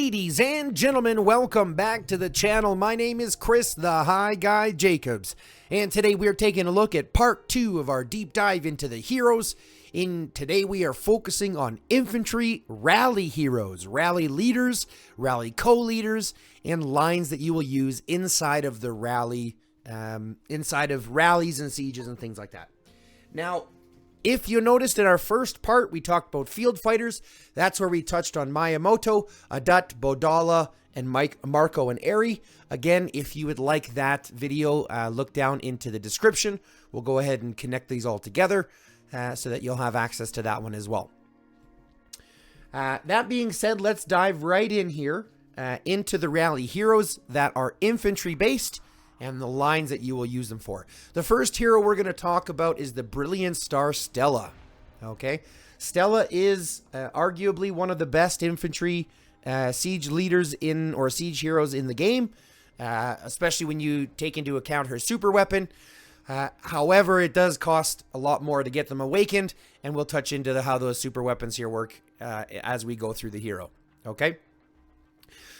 Ladies and gentlemen, welcome back to the channel. My name is Chris, the High Guy Jacobs, and today we are taking a look at part 2 of our deep dive into the heroes. Today we are focusing on infantry rally heroes, rally leaders, rally co-leaders, and lines that you will use inside of the rally, inside of rallies and sieges and things like that. Now, if you noticed in our first part, we talked about field fighters. That's where we touched on Miyamoto, Adut, Bodala, and Marco and Eri. Again, if you would like that video, look down into the description. We'll go ahead and connect these all together so that you'll have access to that one as well. That being said, let's dive right in here into the rally heroes that are infantry based and the lines that you will use them for. The first hero we're going to talk about is the Brilliant Star Stella. Okay, Stella is arguably one of the best infantry siege leaders or siege heroes in the game, especially when you take into account her super weapon. However, it does cost a lot more to get them awakened, and we'll touch into how those super weapons here work as we go through the hero. Okay.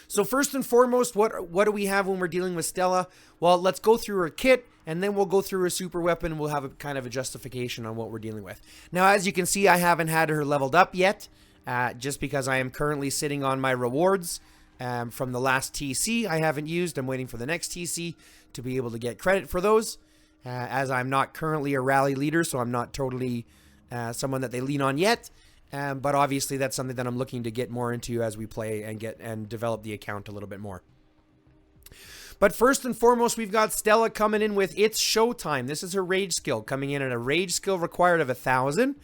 So first and foremost, what do we have when we're dealing with Stella? Well, let's go through her kit, and then we'll go through her super weapon, and we'll have a kind of a justification on what we're dealing with. Now, as you can see, I haven't had her leveled up yet, just because I am currently sitting on my rewards from the last TC I haven't used. I'm waiting for the next TC to be able to get credit for those, as I'm not currently a rally leader, so I'm not totally someone that they lean on yet. But obviously that's something that I'm looking to get more into as we play and develop the account a little bit more. But first and foremost, we've got Stella coming in with It's Showtime. This is her rage skill, coming in at a rage skill required of 1,000.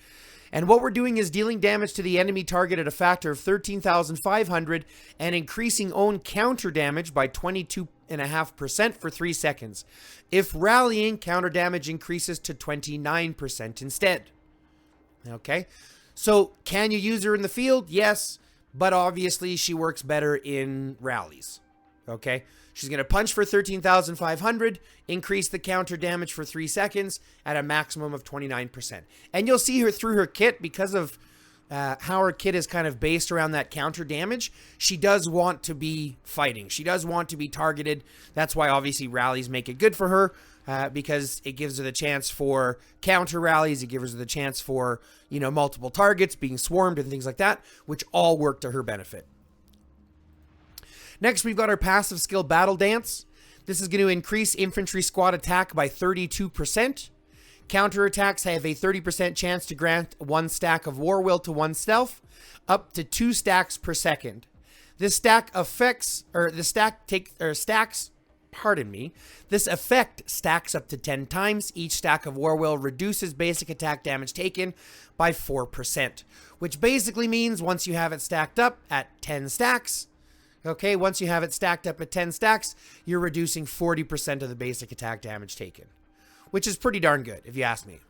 And what we're doing is dealing damage to the enemy target at a factor of 13,500 and increasing own counter damage by 22.5% for 3 seconds. If rallying, counter damage increases to 29% instead. Okay. So, can you use her in the field? Yes, but obviously she works better in rallies, okay? She's going to punch for 13,500, increase the counter damage for 3 seconds at a maximum of 29%. And you'll see her through her kit, because of how her kit is kind of based around that counter damage, she does want to be fighting. She does want to be targeted. That's why obviously rallies make it good for her. Because it gives her the chance for counter rallies, it gives her the chance for, multiple targets being swarmed and things like that, which all work to her benefit. Next, we've got our passive skill Battle Dance. This is going to increase infantry squad attack by 32%. Counter attacks have a 30% chance to grant 1 stack of War Will to 1 stealth, up to 2 stacks per second. This stack stacks This effect stacks up to 10 times. Each stack of War Will reduces basic attack damage taken by 4%, which basically means once you have it stacked up at 10 stacks, okay, once you have it stacked up at 10 stacks, you're reducing 40% of the basic attack damage taken, which is pretty darn good if you ask me.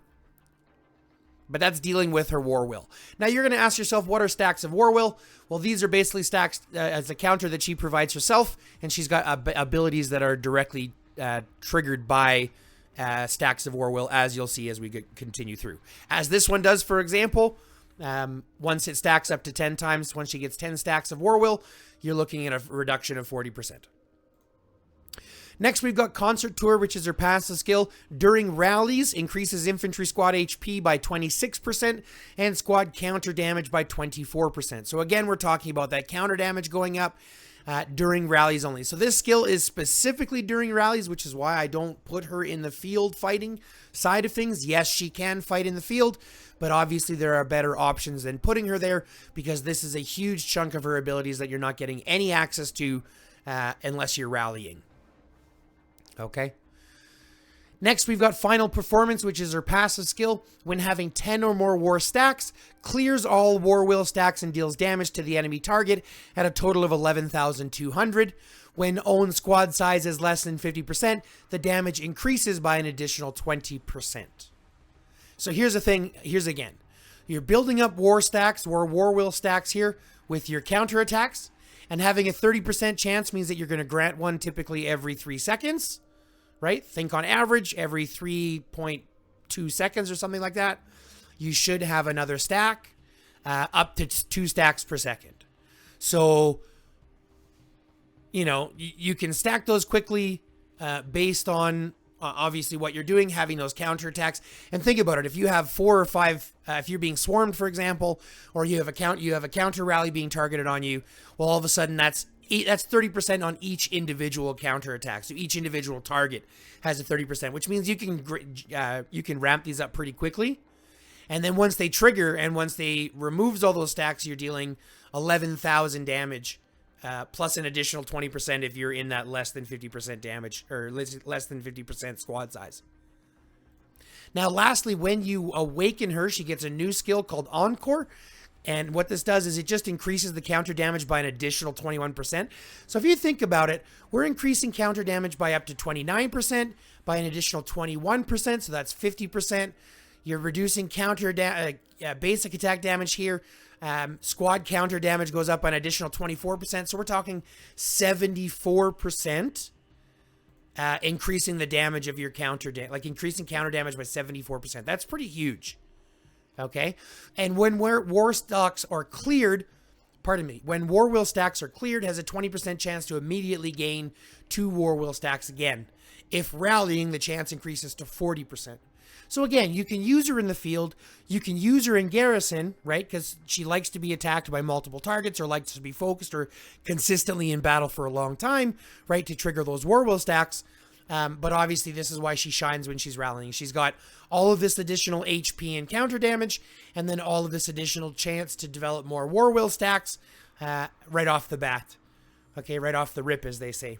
But that's dealing with her War Will. Now you're going to ask yourself, what are stacks of War Will? Well, these are basically stacks as a counter that she provides herself, and she's got abilities that are directly triggered by stacks of War Will, as you'll see as we continue through. As this one does, for example, once it stacks up to 10 times, once she gets 10 stacks of War Will, you're looking at a reduction of 40%. Next, we've got Concert Tour, which is her passive skill. During rallies, increases infantry squad HP by 26% and squad counter damage by 24%. So again, we're talking about that counter damage going up during rallies only. So this skill is specifically during rallies, which is why I don't put her in the field fighting side of things. Yes, she can fight in the field, but obviously there are better options than putting her there, because this is a huge chunk of her abilities that you're not getting any access to unless you're rallying. Okay. Next, we've got Final Performance, which is her passive skill. When having 10 or more war stacks, clears all War Will stacks and deals damage to the enemy target at a total of 11,200. When own squad size is less than 50%, the damage increases by an additional 20%. So here's the thing. Here's again. You're building up war stacks or War Will stacks here with your counter attacks, and having a 30% chance means that you're going to grant one typically every 3 seconds. Right? Think on average, every 3.2 seconds or something like that, you should have another stack, up to 2 stacks per second. So you can stack those quickly based on obviously what you're doing, having those counterattacks. And think about it. If you have 4 or 5, if you're being swarmed, for example, or you have a counter rally being targeted on you, well, all of a sudden that's 30% on each individual counterattack. So each individual target has a 30%, which means you can ramp these up pretty quickly. And then once they trigger and once they removes all those stacks, you're dealing 11,000 damage. Plus an additional 20% if you're in that less than 50% damage or less than 50% squad size. Now, lastly, when you awaken her, she gets a new skill called Encore. And what this does is it just increases the counter damage by an additional 21%. So if you think about it, we're increasing counter damage by up to 29%, by an additional 21%. So that's 50%. You're reducing basic attack damage here. Squad counter damage goes up by an additional 24%. So we're talking 74% increasing the damage of your increasing counter damage by 74%. That's pretty huge. Okay. And when war stacks are cleared, when war wheel stacks are cleared, has a 20% chance to immediately gain 2 war wheel stacks again. If rallying, the chance increases to 40%. So again, you can use her in the field. You can use her in garrison, right? Because she likes to be attacked by multiple targets or likes to be focused or consistently in battle for a long time, right? To trigger those war wheel stacks. But obviously, this is why she shines when she's rallying. She's got all of this additional HP and counter damage, and then all of this additional chance to develop more war wheel stacks right off the bat. Okay, right off the rip, as they say.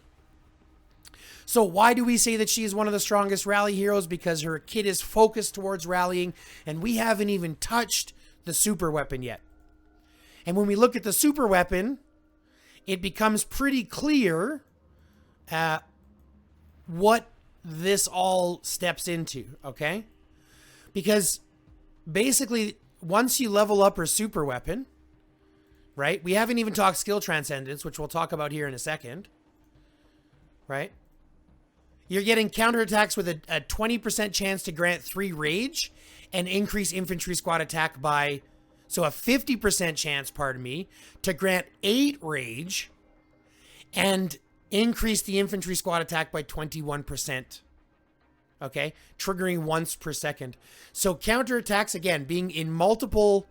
So why do we say that she is one of the strongest rally heroes? Because her kit is focused towards rallying, and we haven't even touched the super weapon yet. And when we look at the super weapon, it becomes pretty clear what this all steps into, okay? Because basically, once you level up her super weapon, right? We haven't even talked skill transcendence, which we'll talk about here in a second, right? You're getting counterattacks with a 20% chance to grant 3 rage and increase infantry squad attack by, so a 50% chance, to grant 8 rage and increase the infantry squad attack by 21%. Okay, triggering once per second. So counterattacks, again, being in multiple,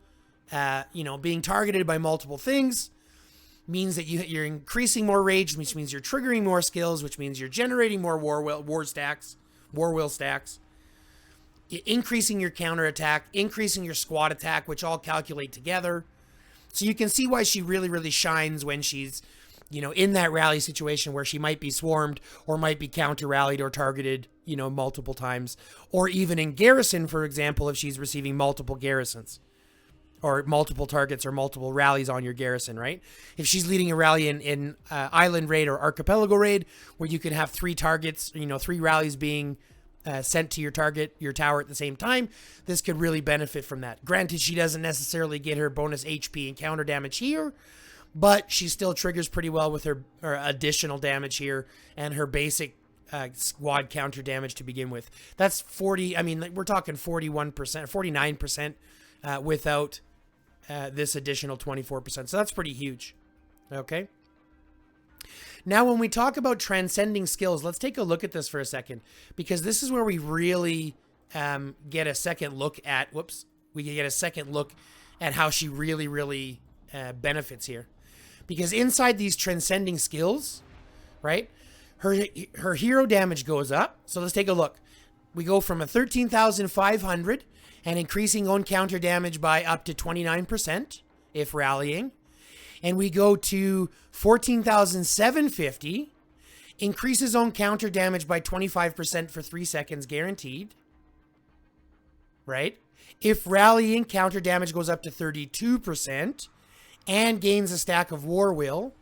being targeted by multiple things, means that you're increasing more rage, which means you're triggering more skills, which means you're generating more war wheel stacks, increasing your counterattack, increasing your squad attack, which all calculate together. So you can see why she really, really shines when she's, in that rally situation where she might be swarmed or might be counter-rallied or targeted, multiple times. Or even in garrison, for example, if she's receiving multiple garrisons or multiple targets or multiple rallies on your garrison, right? If she's leading a rally in island raid or archipelago raid, where you can have 3 targets, 3 rallies being sent to your tower at the same time, this could really benefit from that. Granted, she doesn't necessarily get her bonus HP and counter damage here, but she still triggers pretty well with her additional damage here and her basic squad counter damage to begin with. That's 40, we're talking 41%, 49% without this additional 24%. So that's pretty huge. Okay. Now, when we talk about transcending skills, let's take a look at this for a second, because this is where we really get a second look at, how she really, really benefits here. Because inside these transcending skills, right, her hero damage goes up. So let's take a look. We go from a 13,500 and increasing own counter damage by up to 29% if rallying. And we go to 14,750, increases own counter damage by 25% for 3 seconds guaranteed, right? If rallying, counter damage goes up to 32% and gains a stack of war will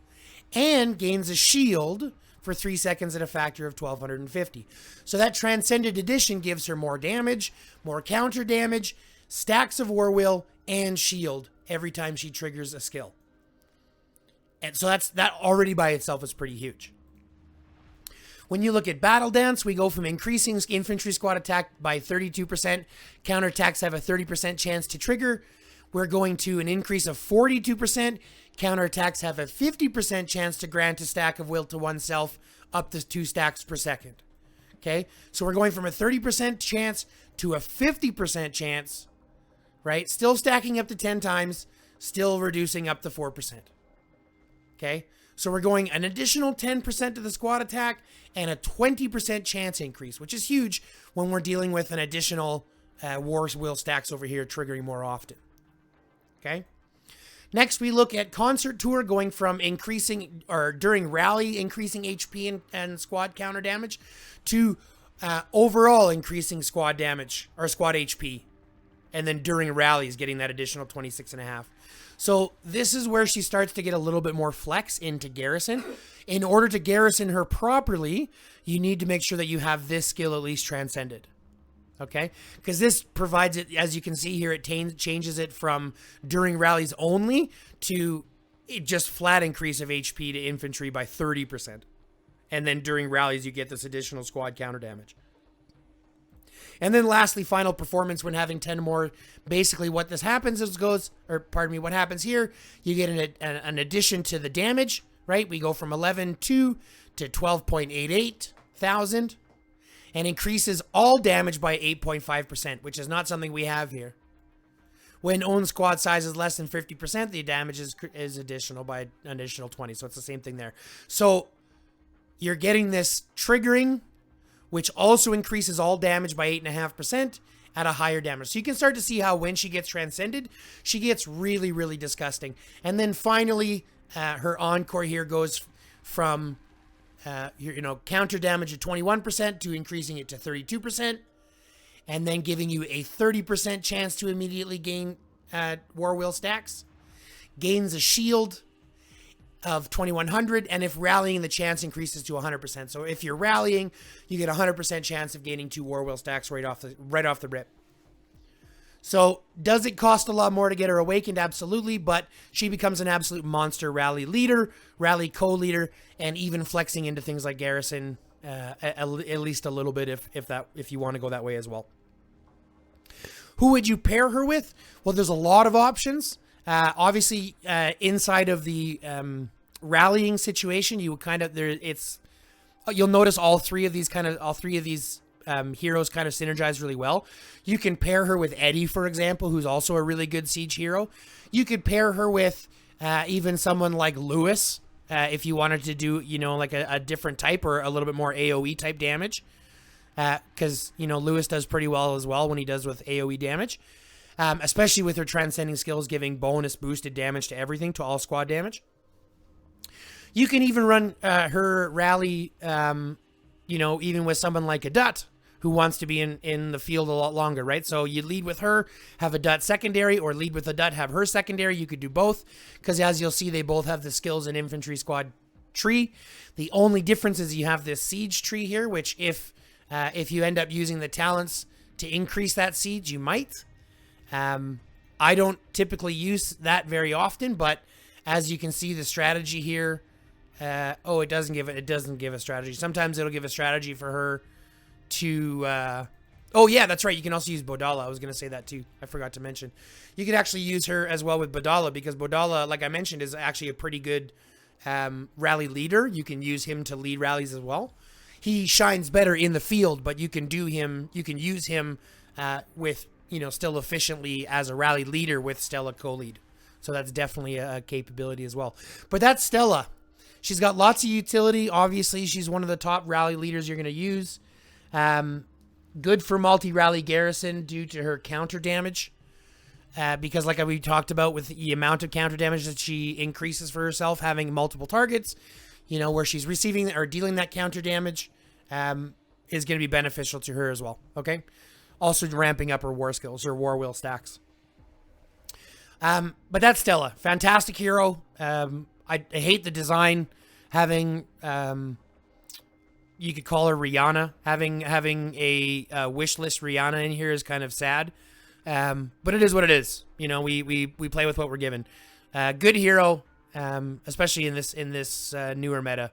and gains a shield for 3 seconds at a factor of 1,250. So that Transcended Edition gives her more damage, more counter damage, stacks of war will, and shield every time she triggers a skill. And so that already by itself is pretty huge. When you look at Battle Dance, we go from increasing infantry squad attack by 32%. Counterattacks have a 30% chance to trigger. we're going to an increase of 42%. Counterattacks have a 50% chance to grant a stack of will to oneself up to 2 stacks per second. Okay, so we're going from a 30% chance to a 50% chance, right? Still stacking up to 10 times, still reducing up to 4%. Okay, so we're going an additional 10% to the squad attack and a 20% chance increase, which is huge when we're dealing with an additional War's Will stacks over here triggering more often. Okay. Next, we look at Concert Tour going from increasing, or during rally, increasing HP and squad counter damage to overall increasing squad damage, or squad HP. And then during rallies, getting that additional 26.5. So this is where she starts to get a little bit more flex into Garrison. In order to garrison her properly, you need to make sure that you have this skill at least transcended. Okay, because this provides it, as you can see here, it changes it from during rallies only to just flat increase of HP to infantry by 30%. And then during rallies, you get this additional squad counter damage. And then lastly, final performance when having 10 more. Basically what this happens is what happens here, you get an addition to the damage, right? We go from 11.2 to 12.88 thousand. And increases all damage by 8.5%, which is not something we have here. When own squad size is less than 50%, the damage is additional by an additional 20. So it's the same thing there. So you're getting this triggering, which also increases all damage by 8.5% at a higher damage. So you can start to see how when she gets transcended, she gets really, really disgusting. And then finally, her encore here goes from counter damage of 21% to increasing it to 32%, and then giving you a 30% chance to immediately gain War Will stacks. Gains a shield of 2100, and if rallying, the chance increases to 100%. So if you're rallying, you get a 100% chance of gaining 2 War Will stacks right off the rip. So does it cost a lot more to get her awakened? Absolutely, but she becomes an absolute monster rally leader, rally co-leader, and even flexing into things like Garrison at least a little bit if you want to go that way as well. Who would you pair her with? Well, there's a lot of options. Obviously, inside of the rallying situation, you kind of you'll notice all three of these heroes kind of synergize really well. You can pair her with Eddie, for example, who's also a really good siege hero. You could pair her with even someone like Lewis, if you wanted to do, like a different type or a little bit more AoE type damage. Because, Lewis does pretty well as well when he does with AoE damage. Especially with her transcending skills giving bonus boosted damage to everything, to all squad damage. You can even run her rally, even with someone like a Dut, who wants to be in the field a lot longer, right? So you lead with her, have a Dut secondary, or lead with a Dut, have her secondary. You could do both, because as you'll see, they both have the skills and infantry squad tree. The only difference is you have this siege tree here, which if you end up using the talents to increase that siege, you might. I don't typically use that very often, but as you can see, the strategy here, it doesn't give a strategy. Sometimes it'll give a strategy for her to, oh yeah, that's right. You can also use Bodala. I was going to say that too. I forgot to mention. You could actually use her as well with Bodala, because Bodala, like I mentioned, is actually a pretty good, rally leader. You can use him to lead rallies as well. He shines better in the field, but you can use him, with, still efficiently as a rally leader with Stella co-lead. So that's definitely a capability as well. But that's Stella. She's got lots of utility. Obviously, she's one of the top rally leaders you're going to use. Good for multi-rally garrison due to her counter damage. Because like we talked about with the amount of counter damage that she increases for herself, having multiple targets, where she's receiving or dealing that counter damage, is going to be beneficial to her as well. Okay. Also ramping up her war skills, her War Will stacks. But that's Stella. Fantastic hero. I hate the design. Having, you could call her Rihanna. Having a wish list Rihanna in here is kind of sad. But it is what it is. We play with what we're given. Good hero, especially in this newer meta.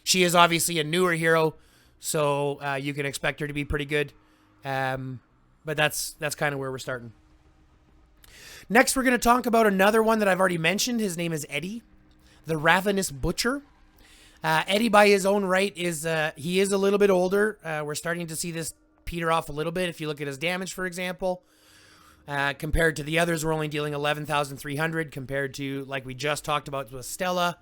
She is obviously a newer hero, so you can expect her to be pretty good. But that's kind of where we're starting. Next, we're going to talk about another one that I've already mentioned. His name is Eddie, the Ravenous Butcher. Eddie, by his own right, he is a little bit older. We're starting to see this peter off a little bit. If you look at his damage, for example, compared to the others, we're only dealing 11,300 compared to, like we just talked about with Stella,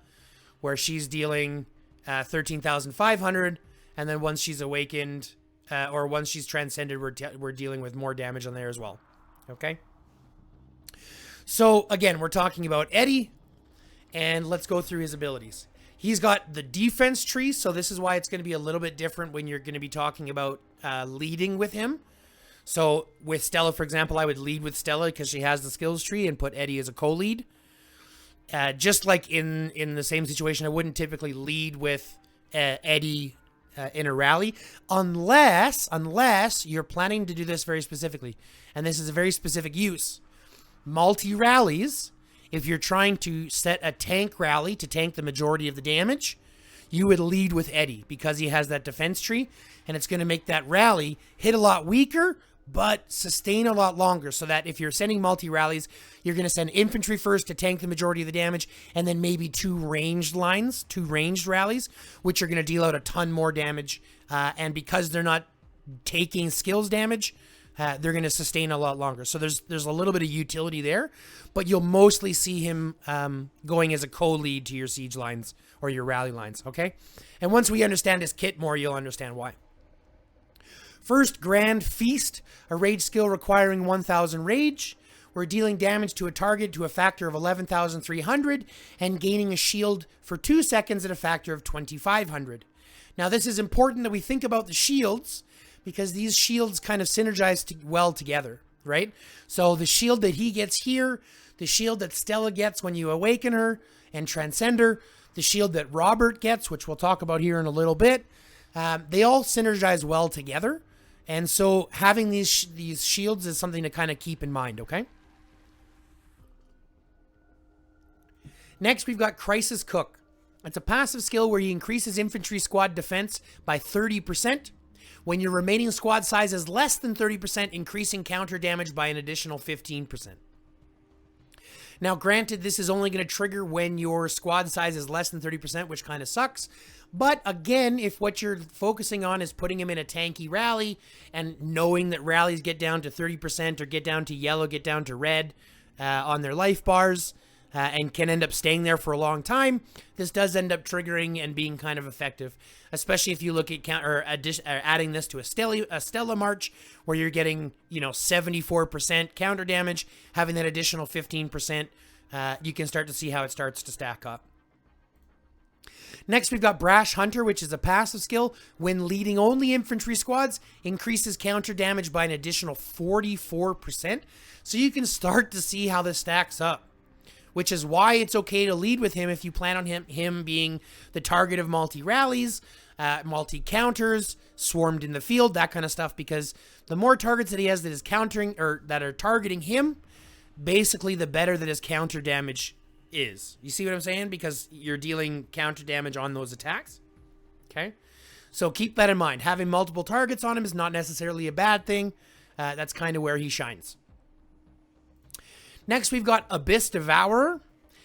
where she's dealing 13,500. And then once she's awakened, or once she's transcended, we're dealing with more damage on there as well. Okay? So, again, we're talking about Eddie, and let's go through his abilities. He's got the defense tree, so this is why it's going to be a little bit different when you're going to be talking about leading with him. So, with Stella, for example, I would lead with Stella because she has the skills tree and put Eddie as a co-lead. Just like in the same situation, I wouldn't typically lead with Eddie in a rally unless you're planning to do this very specifically. And this is a very specific use. Multi-rallies, if you're trying to set a tank rally to tank the majority of the damage, you would lead with Eddie because he has that defense tree, and it's going to make that rally hit a lot weaker but sustain a lot longer, so that if you're sending multi-rallies, you're going to send infantry first to tank the majority of the damage, and then maybe two ranged rallies, which are going to deal out a ton more damage, and because they're not taking skills damage, they're going to sustain a lot longer. So there's a little bit of utility there, but you'll mostly see him going as a co-lead to your siege lines or your rally lines, okay? And once we understand his kit more, you'll understand why. First, Grand Feast, a rage skill requiring 1,000 rage. We're dealing damage to a target to a factor of 11,300 and gaining a shield for 2 seconds at a factor of 2,500. Now, this is important that we think about the shields, because these shields kind of synergize well together, right? So the shield that he gets here, the shield that Stella gets when you awaken her and transcend her, the shield that Robert gets, which we'll talk about here in a little bit, they all synergize well together. And so having these shields is something to kind of keep in mind, okay? Next, we've got Crisis Cook. It's a passive skill where he increases infantry squad defense by 30%. When your remaining squad size is less than 30%, increasing counter damage by an additional 15%. Now, granted, this is only going to trigger when your squad size is less than 30%, which kind of sucks. But again, if what you're focusing on is putting him in a tanky rally and knowing that rallies get down to 30% or get down to yellow, get down to red on their life bars, and can end up staying there for a long time, this does end up triggering and being kind of effective, especially if you look at adding this to a Stella March, where you're getting 74% counter damage, having that additional 15%, you can start to see how it starts to stack up. Next, we've got Brash Hunter, which is a passive skill. When leading only infantry squads, increases counter damage by an additional 44%. So you can start to see how this stacks up, which is why it's okay to lead with him if you plan on him being the target of multi-rallies, multi-counters, swarmed in the field, that kind of stuff, because the more targets that he has that is countering or that are targeting him, basically the better that his counter damage is. You see what I'm saying? Because you're dealing counter damage on those attacks. Okay? So keep that in mind. Having multiple targets on him is not necessarily a bad thing. That's kind of where he shines. Next, we've got Abyss Devourer.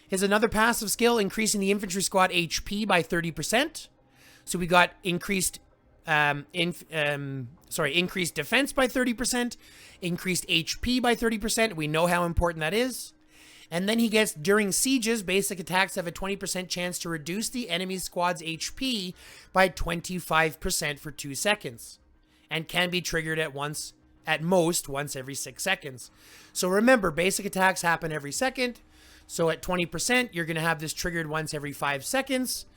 Is another passive skill, increasing the infantry squad HP by 30%. So we got increased defense by 30%, increased HP by 30%. We know how important that is. And then he gets, during sieges, basic attacks have a 20% chance to reduce the enemy squad's HP by 25% for 2 seconds, and can be triggered at most once every 6 seconds. So remember, basic attacks happen every second. So at 20%, you're going to have this triggered once every 5 seconds.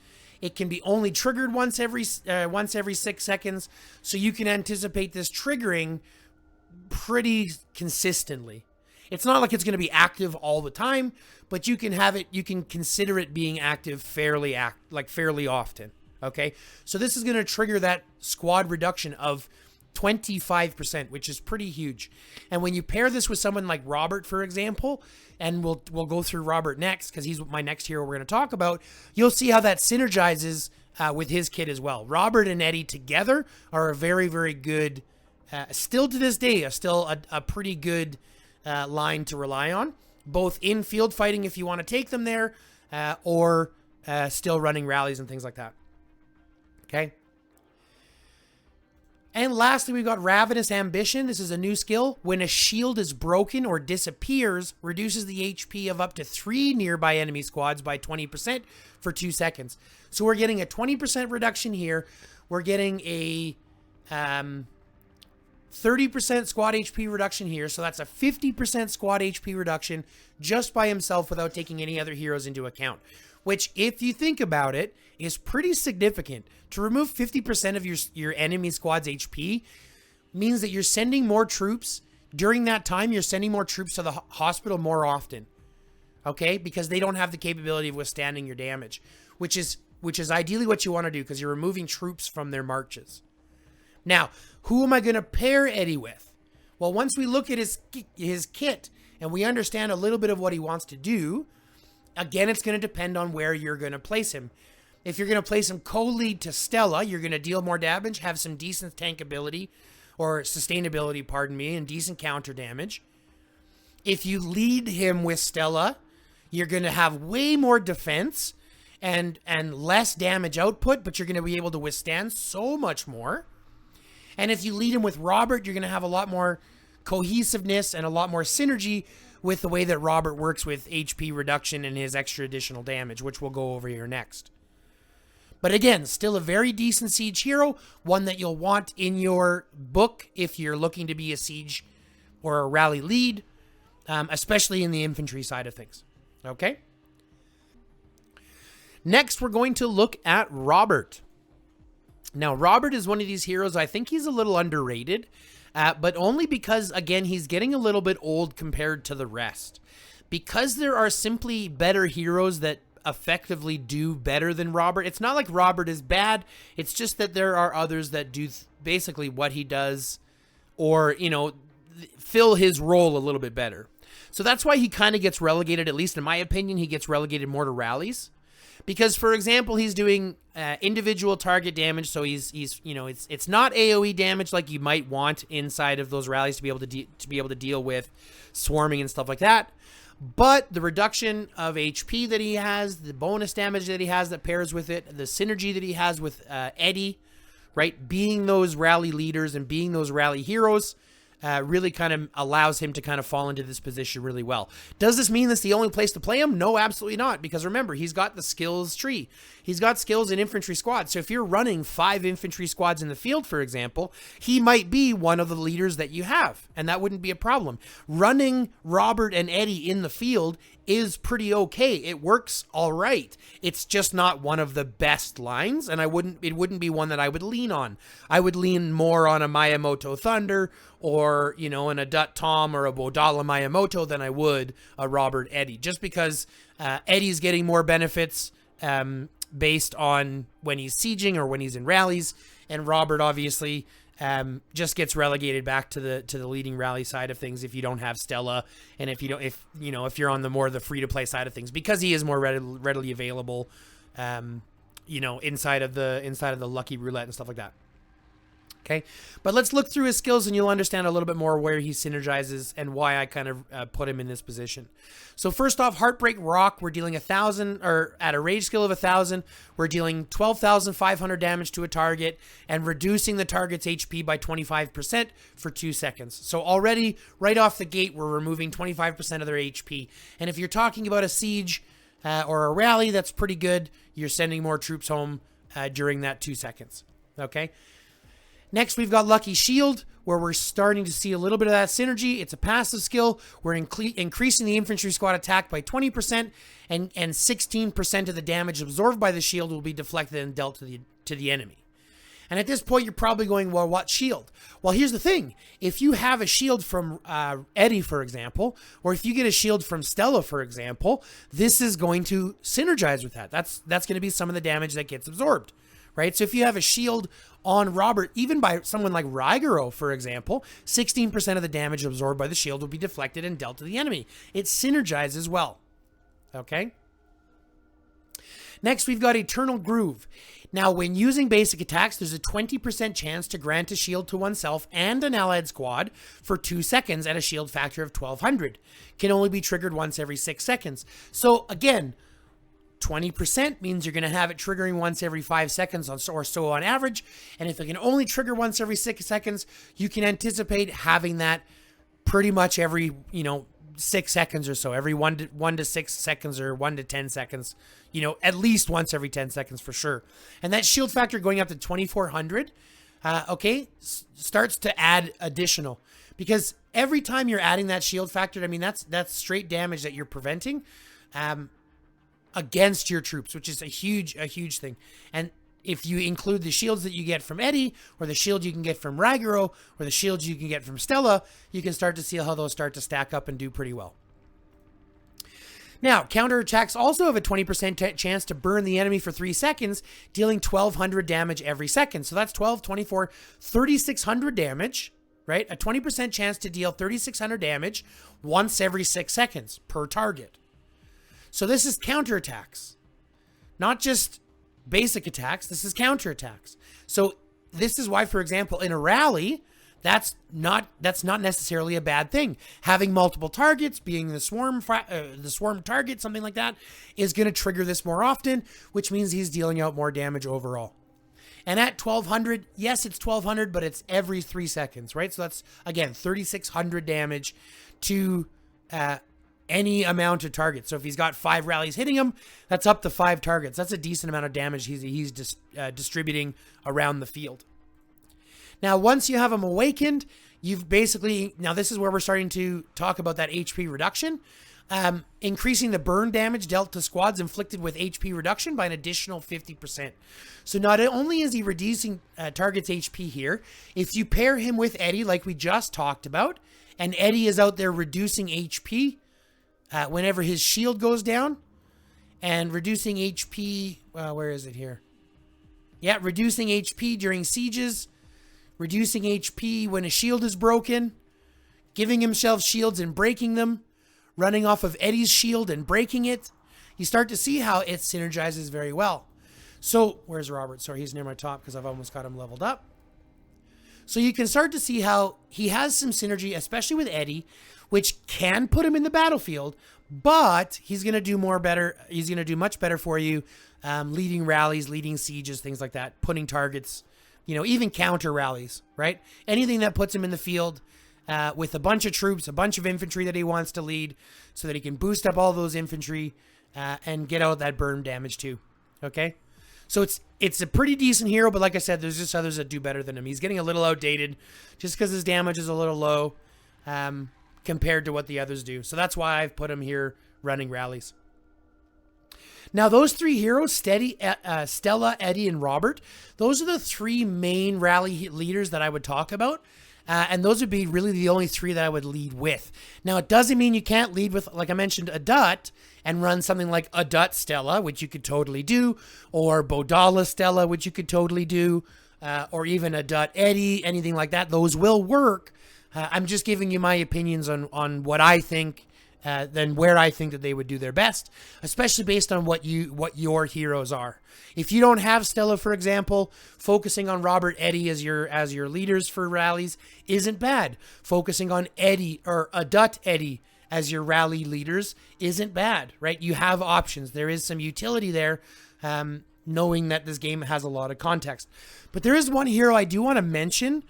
It can be only triggered once every 6 seconds. So you can anticipate this triggering pretty consistently. It's not like it's going to be active all the time, but you can have it. You can consider it being active fairly often. Okay, so this is going to trigger that squad reduction of 25%, which is pretty huge. And when you pair this with someone like Robert, for example, and we'll go through Robert next because he's my next hero we're going to talk about, you'll see how that synergizes with his kit as well. Robert and Eddie together are a very, very good, still to this day, a pretty good line to rely on. both in field fighting if you want to take them there, or still running rallies and things like that. Okay. And lastly, we've got Ravenous Ambition. This is a new skill. When a shield is broken or disappears, reduces the HP of up to 3 nearby enemy squads by 20% for 2 seconds. So we're getting a 20% reduction here. We're getting a 30% squad HP reduction here. So that's a 50% squad HP reduction just by himself without taking any other heroes into account. Which, if you think about it, is pretty significant. To remove 50% of your enemy squad's HP means that you're sending more troops. During that time, you're sending more troops to the hospital more often. Okay? Because they don't have the capability of withstanding your damage. Which is ideally what you want to do, because you're removing troops from their marches. Now, who am I going to pair Eddie with? Well, once we look at his kit and we understand a little bit of what he wants to do, again, it's going to depend on where you're going to place him. If you're going to place him co-lead to Stella, you're going to deal more damage, have some decent tankability, or sustainability, pardon me, and decent counter damage. If you lead him with Stella, you're going to have way more defense and less damage output, but you're going to be able to withstand so much more. And if you lead him with Robert, you're going to have a lot more cohesiveness and a lot more synergy with the way that Robert works with HP reduction and his extra additional damage, which we'll go over here next. But again, still a very decent siege hero, one that you'll want in your book if you're looking to be a siege or a rally lead, especially in the infantry side of things. Okay? Next, we're going to look at Robert. Now, Robert is one of these heroes, I think he's a little underrated, but only because, again, he's getting a little bit old compared to the rest. Because there are simply better heroes that effectively do better than Robert. It's not like Robert is bad. It's just that there are others that do basically what he does, or, you know, fill his role a little bit better. So that's why he kind of gets relegated, at least in my opinion, he gets relegated more to rallies. Because, for example, he's doing individual target damage, so he's you know, it's not AoE damage like you might want inside of those rallies to be able to deal with swarming and stuff like that. But the reduction of HP that he has, the bonus damage that he has that pairs with it, the synergy that he has with Eddie, right, being those rally leaders and being those rally heroes, really kind of allows him to kind of fall into this position really well. Does this mean that's the only place to play him? No, absolutely not. Because remember, he's got the skills tree. He's got skills in infantry squads. So if you're running 5 infantry squads in the field, for example, he might be one of the leaders that you have. And that wouldn't be a problem. Running Robert and Eddie in the field is pretty okay. It works all right. It's just not one of the best lines, and it wouldn't be one that I would lean on. I would lean more on a Miyamoto Thunder, or, you know, an Adut Tom or a Bodala Miyamoto than I would a Robert Eddie, just because Eddie's getting more benefits based on when he's sieging or when he's in rallies, and Robert obviously just gets relegated back to the leading rally side of things if you don't have Stella, and if you're on the more the free to play side of things, because he is more readily available, you know, inside of the lucky roulette and stuff like that. Okay, but let's look through his skills and you'll understand a little bit more where he synergizes and why I kind of put him in this position. So first off, Heartbreak Rock, we're dealing 1,000, or at a rage skill of 1,000, we're dealing 12,500 damage to a target and reducing the target's HP by 25% for 2 seconds. So already, right off the gate, we're removing 25% of their HP. And if you're talking about a siege or a rally, that's pretty good. You're sending more troops home during that 2 seconds. Okay. Next, we've got Lucky Shield, where we're starting to see a little bit of that synergy. It's a passive skill. We're increasing the infantry squad attack by 20%, and 16% of the damage absorbed by the shield will be deflected and dealt to the enemy. And at this point, you're probably going, well, what shield? Well, here's the thing. If you have a shield from Eddie, for example, or if you get a shield from Stella, for example, this is going to synergize with that. That's going to be some of the damage that gets absorbed. Right? So if you have a shield on Robert, even by someone like Raigoro, for example, 16% of the damage absorbed by the shield will be deflected and dealt to the enemy. It synergizes well. Okay? Next, we've got Eternal Groove. Now, when using basic attacks, there's a 20% chance to grant a shield to oneself and an allied squad for 2 seconds at a shield factor of 1200. Can only be triggered once every 6 seconds. So again, 20% means you're going to have it triggering once every 5 seconds or so on average. And if it can only trigger once every 6 seconds, you can anticipate having that pretty much every, 6 seconds or so, every 1 to 6 seconds or 1 to 10 seconds, at least once every 10 seconds for sure. And that shield factor going up to 2400, starts to add additional, because every time you're adding that shield factor, I mean, that's straight damage that you're preventing against your troops, which is a huge thing. And if you include the shields that you get from Eddie, or the shield you can get from Raguro, or the shields you can get from Stella, you can start to see how those start to stack up and do pretty well. Now, counterattacks also have a 20% chance to burn the enemy for 3 seconds, dealing 1200 damage every second. So that's 12, 24, 3600 damage, right? A 20% chance to deal 3600 damage once every 6 seconds per target. So this is counterattacks, not just basic attacks. This is counterattacks. So this is why, for example, in a rally, that's not necessarily a bad thing. Having multiple targets, being the swarm target, something like that, is going to trigger this more often, which means he's dealing out more damage overall. And at 1200, yes, it's 1200, but it's every 3 seconds, right? So that's, again, 3600 damage to any amount of targets. So if he's got 5 rallies hitting him, that's up to 5 targets. That's a decent amount of damage he's distributing around the field. Now, once you have him awakened, you've basically, now this is where we're starting to talk about that HP reduction, increasing the burn damage dealt to squads inflicted with HP reduction by an additional 50%. So not only is he reducing targets HP here, if you pair him with Eddie, like we just talked about, and Eddie is out there reducing HP whenever his shield goes down, and reducing HP, where is it here? Yeah, reducing HP during sieges, reducing HP when a shield is broken, giving himself shields and breaking them, running off of Eddie's shield and breaking it. You start to see how it synergizes very well. So, where's Robert? Sorry, he's near my top because I've almost got him leveled up. So you can start to see how he has some synergy, especially with Eddie, which can put him in the battlefield, but he's going to do He's going to do much better for you, leading rallies, leading sieges, things like that, putting targets, even counter rallies, right? Anything that puts him in the field with a bunch of troops, a bunch of infantry that he wants to lead, so that he can boost up all those infantry and get out that burn damage too. Okay, so it's a pretty decent hero, but like I said, there's just others that do better than him. He's getting a little outdated just because his damage is a little low compared to what the others do. So that's why I've put him here running rallies. Now, those 3 heroes, Stella, Eddie, and Robert, those are the 3 main rally leaders that I would talk about. And those would be really the only 3 that I would lead with. Now, it doesn't mean you can't lead with, like I mentioned, a Dut and run something like a Dut Stella, which you could totally do, or Bodala Stella, which you could totally do, or even a Dut Eddie, anything like that. Those will work. I'm just giving you my opinions on what I think, then where I think that they would do their best, especially based on what your heroes are. If you don't have Stella, for example, focusing on Robert, Eddie as your leaders for rallies isn't bad. Focusing on Eddie or a Dut Eddie as your rally leaders isn't bad, right? You have options. There is some utility there, knowing that this game has a lot of context. But there is one hero I do want to mention.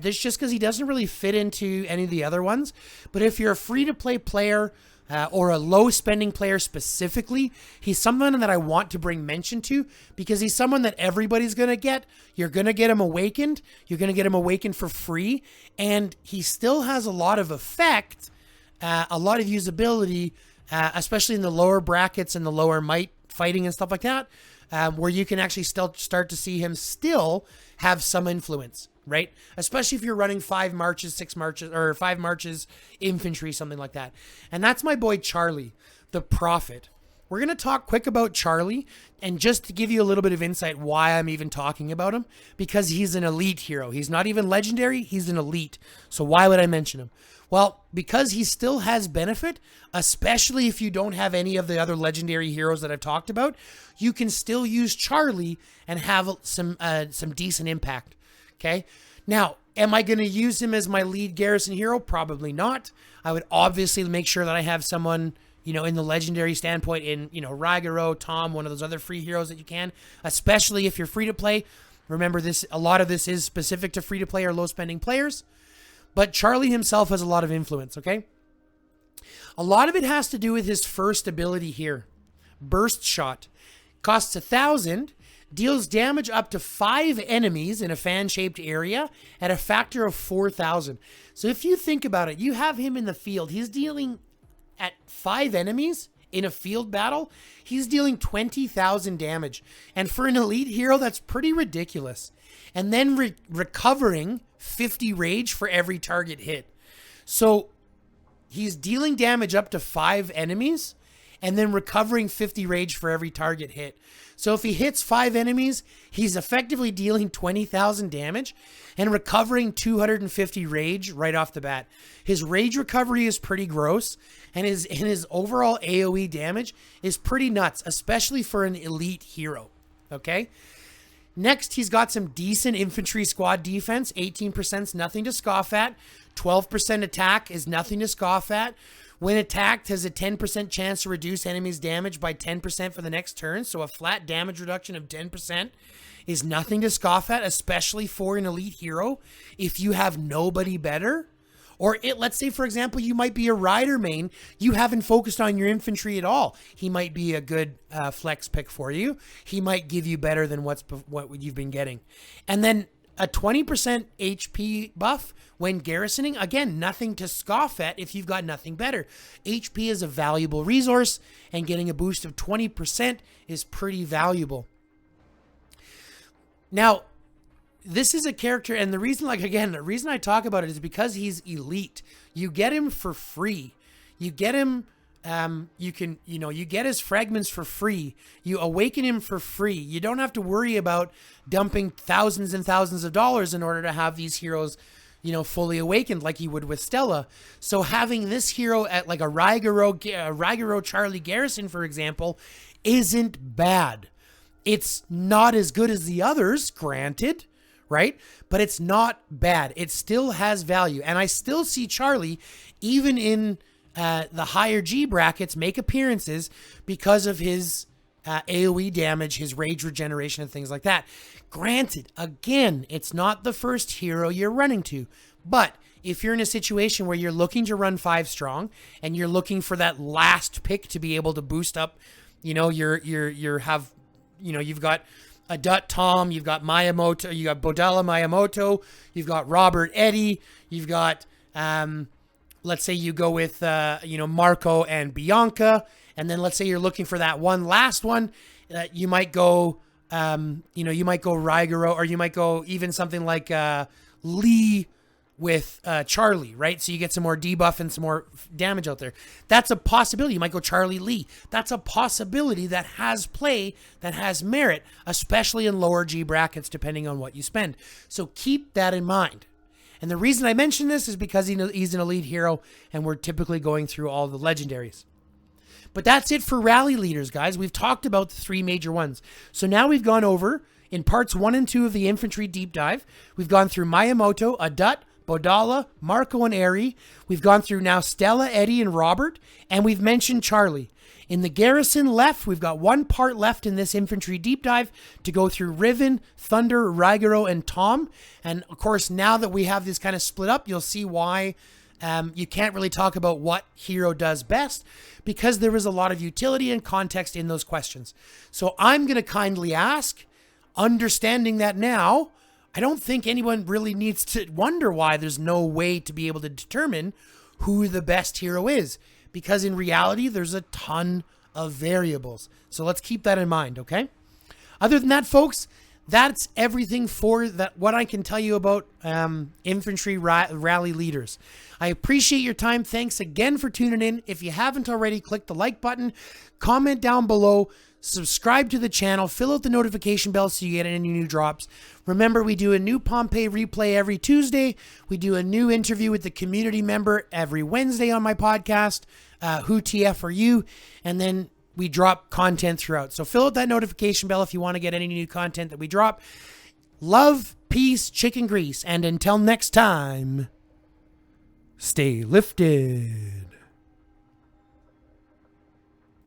This just because he doesn't really fit into any of the other ones. But if you're a free-to-play player or a low-spending player specifically, he's someone that I want to bring mention to because he's someone that everybody's going to get. You're going to get him awakened. You're going to get him awakened for free. And he still has a lot of effect, a lot of usability, especially in the lower brackets and the lower might fighting and stuff like that, where you can actually still start to see him still have some influence. Right? Especially if you're running 5 marches, 6 marches, or 5 marches infantry, something like that. And that's my boy Charlie, the Prophet. We're going to talk quick about Charlie, and just to give you a little bit of insight why I'm even talking about him, because he's an elite hero. He's not even legendary, he's an elite. So why would I mention him? Well, because he still has benefit, especially if you don't have any of the other legendary heroes that I've talked about, you can still use Charlie and have some decent impact. Okay. Now, am I going to use him as my lead garrison hero? Probably not. I would obviously make sure that I have someone, in the legendary standpoint in, Ragaro, Tom, one of those other free heroes that you can, especially if you're free to play. Remember this, a lot of this is specific to free to play or low spending players. But Charlie himself has a lot of influence, okay? A lot of it has to do with his first ability here. Burst Shot. Costs 1,000, deals damage up to 5 enemies in a fan-shaped area at a factor of 4,000. So if you think about it, you have him in the field. He's dealing at 5 enemies in a field battle. He's dealing 20,000 damage. And for an elite hero, that's pretty ridiculous. And then recovering 50 rage for every target hit. So he's dealing damage up to 5 enemies and then recovering 50 rage for every target hit. So if he hits 5 enemies, he's effectively dealing 20,000 damage and recovering 250 rage right off the bat. His rage recovery is pretty gross, and his overall AoE damage is pretty nuts, especially for an elite hero. Okay? Next, he's got some decent infantry squad defense. 18% is nothing to scoff at. 12% attack is nothing to scoff at. When attacked, has a 10% chance to reduce enemies' damage by 10% for the next turn. So a flat damage reduction of 10% is nothing to scoff at, especially for an elite hero. If you have nobody better, or let's say, for example, you might be a rider main. You haven't focused on your infantry at all. He might be a good flex pick for you. He might give you better than what you've been getting. And then a 20% HP buff when garrisoning. Again, nothing to scoff at if you've got nothing better. HP is a valuable resource, and getting a boost of 20% is pretty valuable. Now, this is a character, and the reason I talk about it is because he's elite. You get him for free. You get him, you get his fragments for free. You awaken him for free. You don't have to worry about dumping thousands and thousands of dollars in order to have these heroes, fully awakened like you would with Stella. So having this hero at like a Ragaro Charlie Garrison, for example, isn't bad. It's not as good as the others, granted, right? But it's not bad. It still has value. And I still see Charlie, even in the higher G brackets, make appearances because of his AoE damage, his rage regeneration, and things like that. Granted, again, it's not the first hero you're running to. But if you're in a situation where you're looking to run 5 strong and you're looking for that last pick to be able to boost up, you've got Adut Tom, you've got Miyamoto, you got Bodala Miyamoto, you've got Robert Eddy, you've got, let's say you go with, Marco and Bianca, and then let's say you're looking for that one last one, you might go, you might go Rygaro, or you might go even something like Lee with Charlie, right? So you get some more debuff and some more damage out there. That's a possibility. You might go Charlie Lee. That's a possibility that has play, that has merit, especially in lower G brackets, depending on what you spend. So keep that in mind. And the reason I mention this is because he's an elite hero, and we're typically going through all the legendaries. But that's it for rally leaders, guys. We've talked about the 3 major ones. So now we've gone over, in parts 1 and 2 of the infantry deep dive, we've gone through Miyamoto, Adut, Bodala, Marco, and Eri. We've gone through now Stella, Eddie, and Robert, and we've mentioned Charlie. In the garrison left, we've got 1 part left in this infantry deep dive to go through Riven, Thunder, Rygaro, and Tom. And of course, now that we have this kind of split up, you'll see why you can't really talk about what hero does best, because there is a lot of utility and context in those questions. So I'm going to kindly ask, understanding that now, I don't think anyone really needs to wonder why there's no way to be able to determine who the best hero is, because in reality, there's a ton of variables. So let's keep that in mind, okay? Other than that, folks, that's everything for that. What I can tell you about infantry rally leaders. I appreciate your time. Thanks again for tuning in. If you haven't already, click the like button, comment down below, subscribe to the channel, fill out the notification bell so you get any new drops. Remember, we do a new Pompeii replay every Tuesday. We do a new interview with the community member every Wednesday on my podcast, Who TF Are You? And then we drop content throughout. So fill out that notification bell if you want to get any new content that we drop. Love, peace, chicken grease, and until next time, stay lifted.